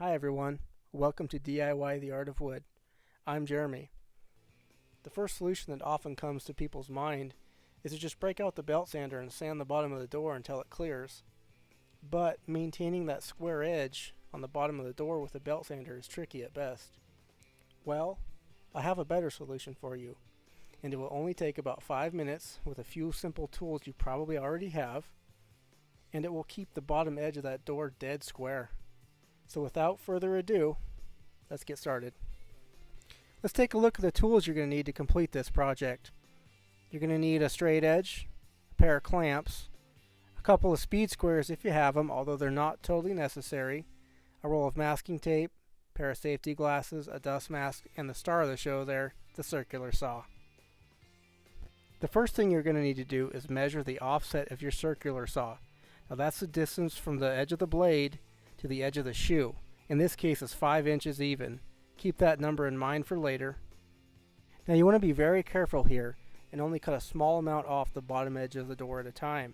Hi everyone, welcome to DIY The Art of Wood. I'm Jeremy. The first solution that often comes to people's mind is to just break out the belt sander and sand the bottom of the door until it clears. But maintaining that square edge on the bottom of the door with a belt sander is tricky at best. Well, I have a better solution for you, and it will only take about 5 minutes with a few simple tools you probably already have, and it will keep the bottom edge of that door dead square. So without further ado, let's get started. Let's take a look at the tools you're going to need to complete this project. You're going to need a straight edge, a pair of clamps, a couple of speed squares if you have them, although they're not totally necessary, a roll of masking tape, a pair of safety glasses, a dust mask, and the star of the show there, the circular saw. The first thing you're going to need to do is measure the offset of your circular saw. Now that's the distance from the edge of the blade to the edge of the shoe. In this case it's 5 inches even. Keep that number in mind for later. Now you want to be very careful here and only cut a small amount off the bottom edge of the door at a time.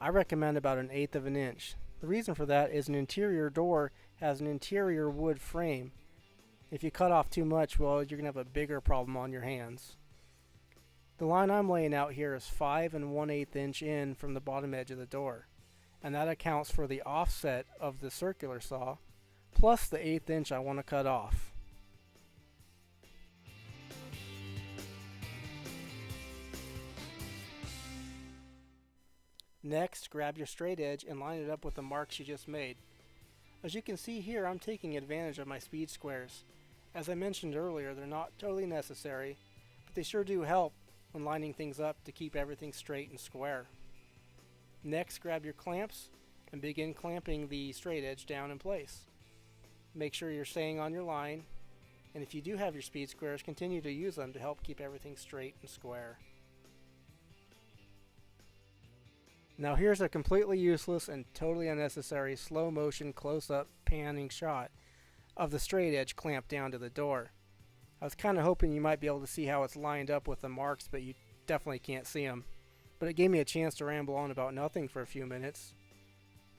I recommend about 1/8 of an inch. The reason for that is an interior door has an interior wood frame. If you cut off too much, well, you're going to have a bigger problem on your hands. The line I'm laying out here is 5 1/8 inch in from the bottom edge of the door, and that accounts for the offset of the circular saw plus the 1/8 inch I want to cut off. Next, grab your straight edge and line it up with the marks you just made. As you can see here, I'm taking advantage of my speed squares. As I mentioned earlier, they're not totally necessary, but they sure do help when lining things up to keep everything straight and square. Next, grab your clamps and begin clamping the straight edge down in place. Make sure you're staying on your line, and if you do have your speed squares, continue to use them to help keep everything straight and square. Now here's a completely useless and totally unnecessary slow motion close-up panning shot of the straight edge clamped down to the door. I was kind of hoping you might be able to see how it's lined up with the marks, but you definitely can't see them. But it gave me a chance to ramble on about nothing for a few minutes.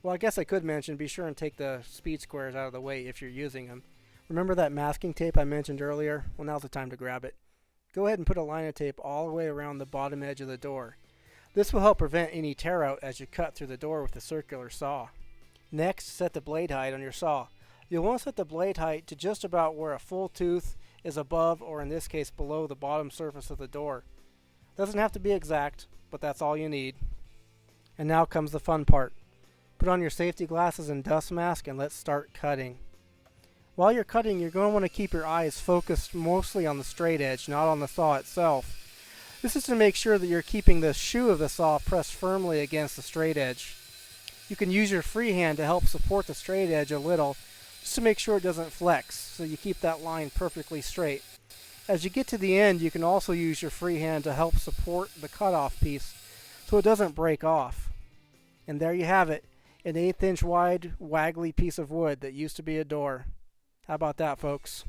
Well, I guess I could mention, be sure and take the speed squares out of the way if you're using them. Remember that masking tape I mentioned earlier? Well, now's the time to grab it. Go ahead and put a line of tape all the way around the bottom edge of the door. This will help prevent any tear out as you cut through the door with the circular saw. Next, set the blade height on your saw. You'll want to set the blade height to just about where a full tooth is above, or in this case below, the bottom surface of the door. Doesn't have to be exact, but that's all you need. And now comes the fun part. Put on your safety glasses and dust mask and let's start cutting. While you're cutting, you're going to want to keep your eyes focused mostly on the straight edge, not on the saw itself. This is to make sure that you're keeping the shoe of the saw pressed firmly against the straight edge. You can use your free hand to help support the straight edge a little, just to make sure it doesn't flex, so you keep that line perfectly straight. As you get to the end, you can also use your free hand to help support the cutoff piece so it doesn't break off. And there you have it, an 1/8 inch wide, waggly piece of wood that used to be a door. How about that, folks?